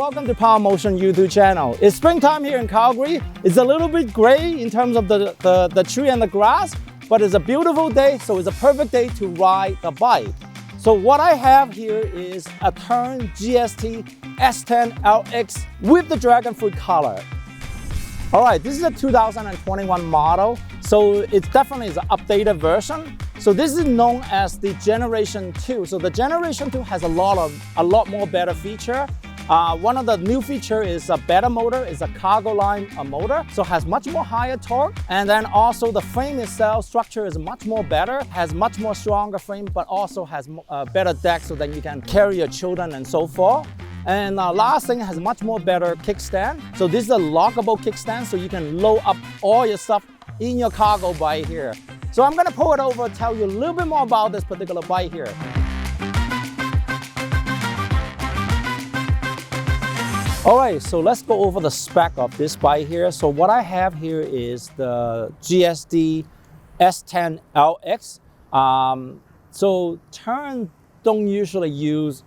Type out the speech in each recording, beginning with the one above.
welcome to Power Motion YouTube channel. It's springtime here in Calgary. It's a little bit gray in terms of the tree and the grass, but it's a beautiful day, so it's a perfect day to ride a bike. So what I have here is a Tern GSD S10 LX with the dragon fruit color. All right, this is a 2021 model, so it definitely is an updated version. So this is known as the Generation 2. So the Generation 2 has a lot more better feature. One of the new feature is a better motor, is a cargo line motor, so has much more higher torque. And then also the frame itself, structure is much more better, has much more stronger frame, but also has better deck so that you can carry your children and so forth. And last thing, has much more better kickstand. So this is a lockable kickstand, so you can load up all your stuff in your cargo bike here. So I'm gonna pull it over, tell you a little bit more about this particular bike here. All right, so let's go over the spec of this bike here. So what I have here is the GSD S10 LX. So Tern don't usually use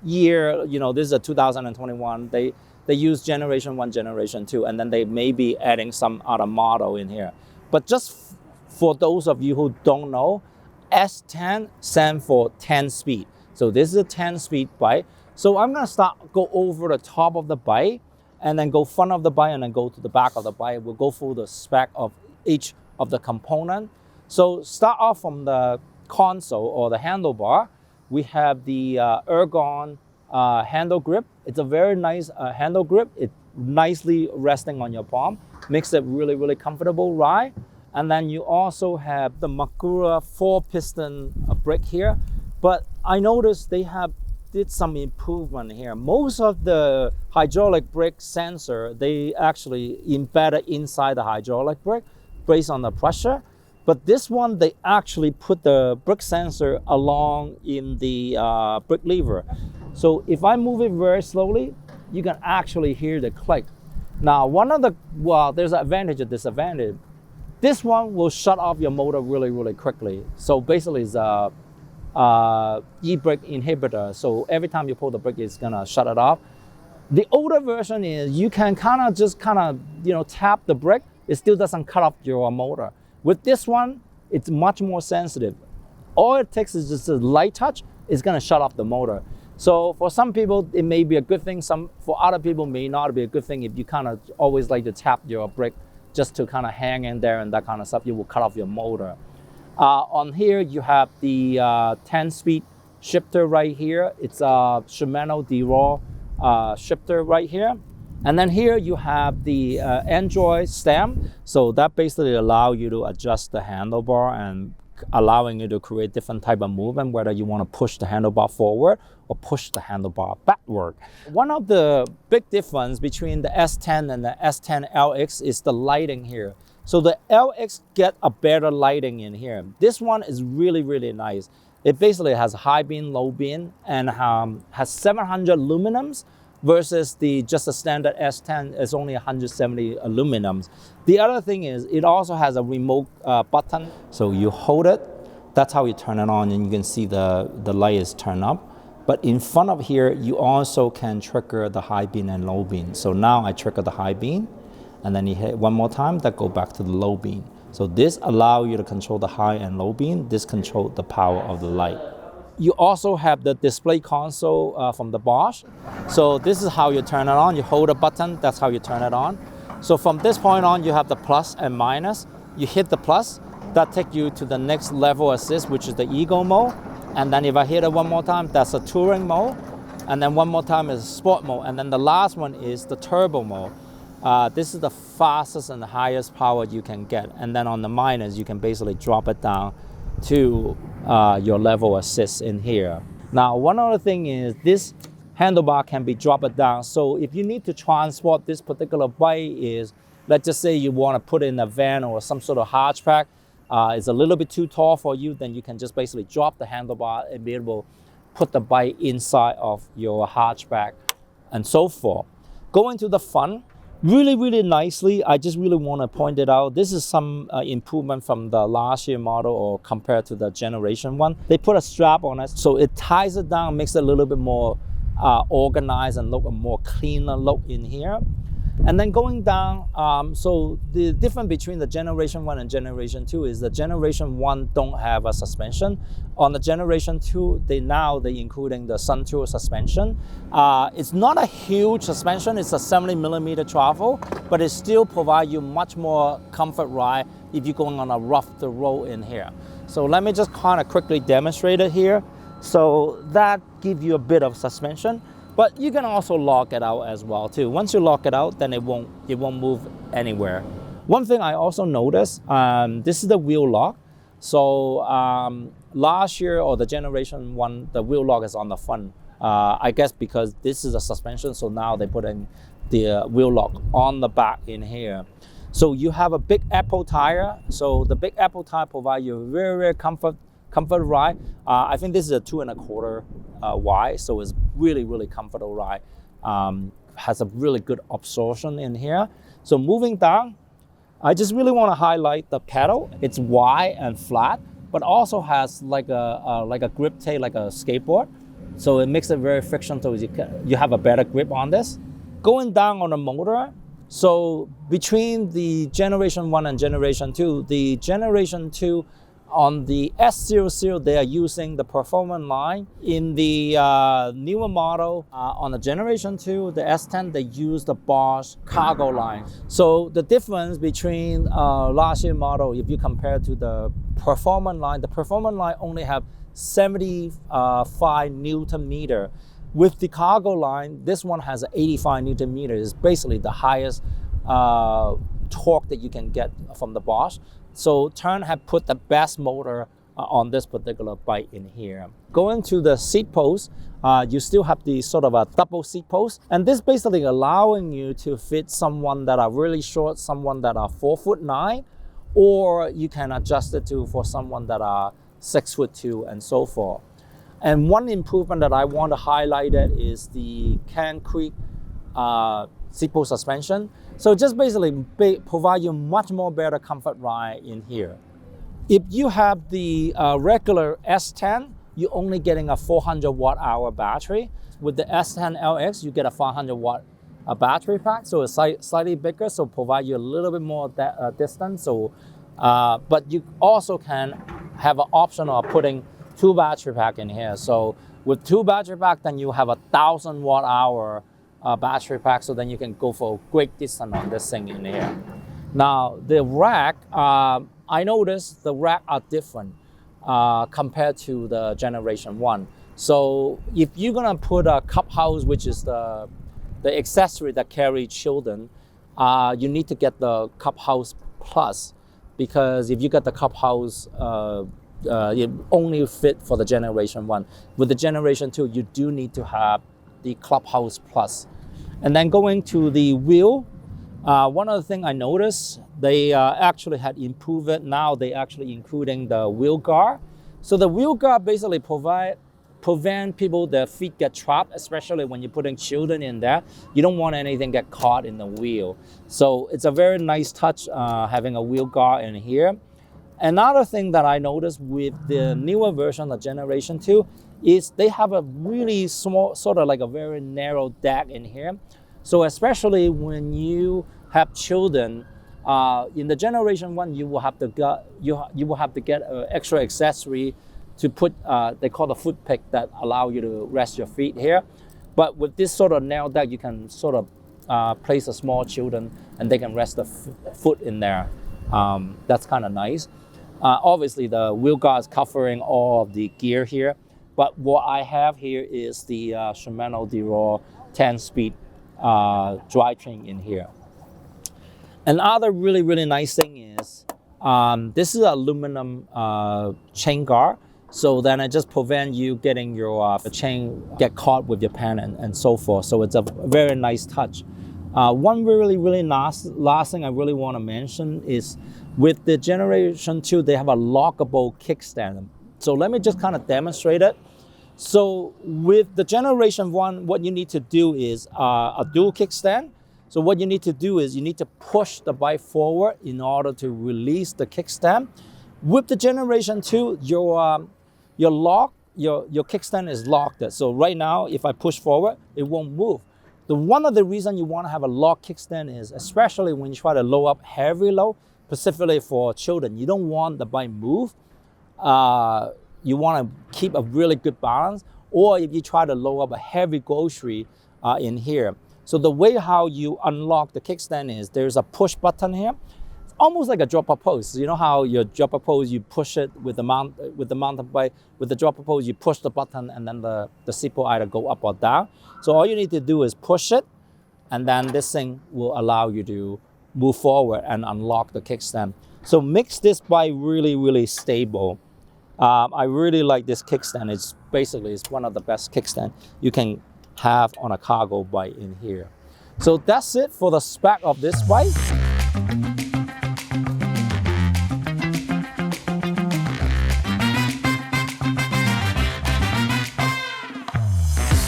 this is a 2021. They use Generation 1, Generation 2, and then they may be adding some other model in here. But just for those of you who don't know, S10 stands for 10 speed. So this is a 10-speed bike. So I'm gonna go over the top of the bike and then go front of the bike and then go to the back of the bike. We'll go through the spec of each of the component. So start off from the console or the handlebar. We have the ergon handle grip. It's a very nice handle grip. It's nicely resting on your palm. Makes it really, really comfortable ride. And then you also have the Magura 4-piston brake here. But I noticed they did some improvement here. Most of the hydraulic brake sensor, they actually embedded inside the hydraulic brake based on the pressure. But this one, they actually put the brake sensor along in the brake lever. So if I move it very slowly, you can actually hear the click. Now, there's an advantage and disadvantage. This one will shut off your motor really, really quickly. So basically it's a e-brake inhibitor. So every time you pull the brake, it's gonna shut it off. The older version is you can just tap the brake. It still doesn't cut off your motor. With this one, it's much more sensitive. All it takes is just a light touch, it's gonna shut off the motor. So for some people, it may be a good thing. For other people, may not be a good thing. If you kind of always like to tap your brake just to kind of hang in there and that kind of stuff, you will cut off your motor. On here, you have the 10-speed shifter right here. It's a SHIMANO DEORE shifter right here. And then here you have the Android stamp. So that basically allows you to adjust the handlebar and allowing you to create different type of movement, whether you want to push the handlebar forward or push the handlebar backward. One of the big difference between the S10 and the S10 LX is the lighting here. So the LX get a better lighting in here. This one is really, really nice. It basically has high beam, low beam, and has 700 luminums versus just a standard S10 is only 170 luminums. The other thing is it also has a remote button. So you hold it, that's how you turn it on, and you can see the light is turned up. But in front of here, you also can trigger the high beam and low beam. So now I trigger the high beam, and then you hit one more time, that go back to the low beam. So this allows you to control the high and low beam. This controls the power of the light. You also have the display console from the BOSCH. So this is how you turn it on. You hold a button, that's how you turn it on. So from this point on, you have the plus and minus. You hit the plus, that takes you to the next level assist, which is the Eco mode. And then if I hit it one more time, that's a Touring mode. And then one more time is Sport mode. And then the last one is the Turbo mode. This is the fastest and the highest power you can get. And then on the minus, you can basically drop it down to your level assist in here. Now, one other thing is this handlebar can be dropped down. So if you need to transport this particular bike is, let's just say you want to put it in a van or some sort of hatchback, it's a little bit too tall for you, then you can just basically drop the handlebar and be able to put the bike inside of your hatchback and so forth. Going to the front, really, really nicely. I just really want to point it out. This is some improvement from the last year model or compared to the Generation 1. They put a strap on it, so it ties it down, makes it a little bit more organized and look a more cleaner look in here. And then going down, so the difference between the Generation 1 and Generation 2 is the Generation 1 don't have a suspension. On the Generation 2, they're including the Sun-Tour suspension. It's not a huge suspension, it's a 70mm travel, but it still provides you much more comfort ride if you're going on a rough road in here. So let me just kind of quickly demonstrate it here. So that gives you a bit of suspension. But you can also lock it out as well too. Once you lock it out, then it won't move anywhere. One thing I also noticed, this is the wheel lock. So last year or the Generation 1, the wheel lock is on the front. I guess because this is a suspension, so now they put in the wheel lock on the back in here. So you have a big Apple tire. So the big Apple tire provides you a very, very comfort ride. I think this is a 2.25 wide, so it's really comfortable ride. Has a really good absorption in here. So moving down, I just really want to highlight the pedal. It's wide and flat, but also has like a grip tape, like a skateboard. So it makes it very friction, so you have a better grip on this. Going down on the motor, so between the Generation 1 and Generation 2, the Generation 2 on the S00, they are using the performance line. In the newer model, on the Generation 2, the S10, they use the BOSCH cargo line. So the difference between last year model, if you compare to the performance line, the performance line only have 75 Newton meter. With the cargo line, this one has 85 Newton meter. It's basically the highest torque that you can get from the BOSCH. So Tern have put the best motor on this particular bike in here. Going to the seat post, you still have the sort of a double seat post. And this basically allowing you to fit someone that are really short, someone that are 4'9", or you can adjust it to for someone that are 6'2" and so forth. And one improvement that I want to highlight is the Can Creek seat post suspension. So just basically provide you much more better comfort ride in here. If you have the regular S10, you're only getting a 400 watt-hour battery. With the S10 LX, you get a 500 watt battery pack, so it's slightly bigger, so provide you a little bit more distance. So, but you also can have an option of putting 2 battery pack in here. So with 2 battery pack, then you have a 1,000 watt-hour battery pack, so then you can go for a great distance on this thing in here. Now the rack, I noticed the rack are different compared to the Generation 1. So if you're gonna put a cup house, which is the accessory that carry children, you need to get the cup house plus, because if you get the cup house, it only fit for the Generation 1. With the Generation 2, you do need to have the Clubhouse Plus. And then going to the wheel, one other thing I noticed, they actually had improved it. Now they actually including the wheel guard. So the wheel guard basically prevent people their feet get trapped, especially when you're putting children in there. You don't want anything get caught in the wheel. So it's a very nice touch having a wheel guard in here. Another thing that I noticed with the newer version of Generation 2 is they have a really small, sort of like a very narrow deck in here. So especially when you have children, in the Generation 1, you will have to get an extra accessory to put, they call the foot pick, that allow you to rest your feet here. But with this sort of narrow deck, you can sort of place a small children and they can rest the foot in there. That's kind of nice. Obviously, the wheel guard is covering all of the gear here, but what I have here is the SHIMANO DEORE 10-speed drivetrain in here. Another really nice thing is this is aluminum chain guard, so then it just prevent you getting your chain get caught with your pen and so forth. So it's a very nice touch. One really last thing I really want to mention is with the Generation 2, they have a lockable kickstand. So let me just kind of demonstrate it. So with the Generation 1, what you need to do is a dual kickstand. So what you need to do is you need to push the bike forward in order to release the kickstand. With the Generation 2, your lock your kickstand is locked. So right now, if I push forward, it won't move. One of the reasons you want to have a locked kickstand is, especially when you try to load up heavy load, specifically for children, you don't want the bike move. You want to keep a really good balance. Or if you try to load up a heavy grocery in here. So the way how you unlock the kickstand is there's a push button here. It's almost like a dropper post. You know how your dropper post, you push it with the mountain bike, with the dropper post, you push the button and then the seat post either go up or down. So all you need to do is push it, and then this thing will allow you to move forward and unlock the kickstand. So makes this bike really, really stable. I really like this kickstand. It's one of the best kickstand you can have on a cargo bike in here. So that's it for the spec of this bike.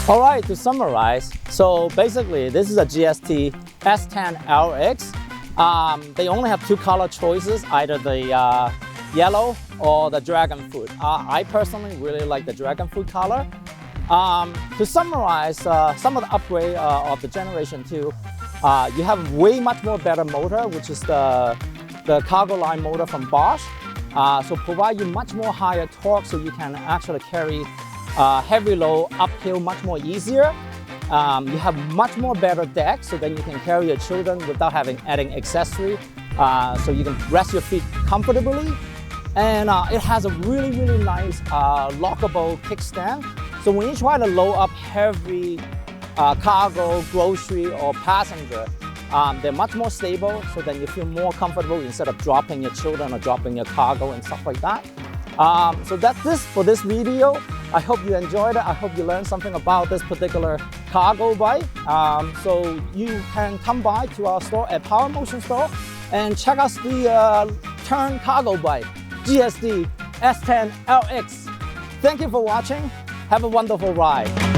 All right, to summarize, so basically this is a GSD S10 LX. They only have 2 color choices, either the yellow or the dragon fruit. I personally really like the dragon fruit color. To summarize some of the upgrade of the Generation 2, you have way much more better motor, which is the cargo line motor from BOSCH. So provide you much more higher torque, so you can actually carry heavy load uphill much more easier. You have much more better deck, so then you can carry your children without adding accessory. So you can rest your feet comfortably. And it has a really, really nice lockable kickstand. So when you try to load up heavy cargo, grocery, or passenger, they're much more stable, so then you feel more comfortable instead of dropping your children or dropping your cargo and stuff like that. So that's this for this video. I hope you enjoyed it. I hope you learned something about this particular cargo bike. So you can come by to our store at Power Motion Store and check out the Tern cargo bike, GSD S10 LX. Thank you for watching. Have a wonderful ride.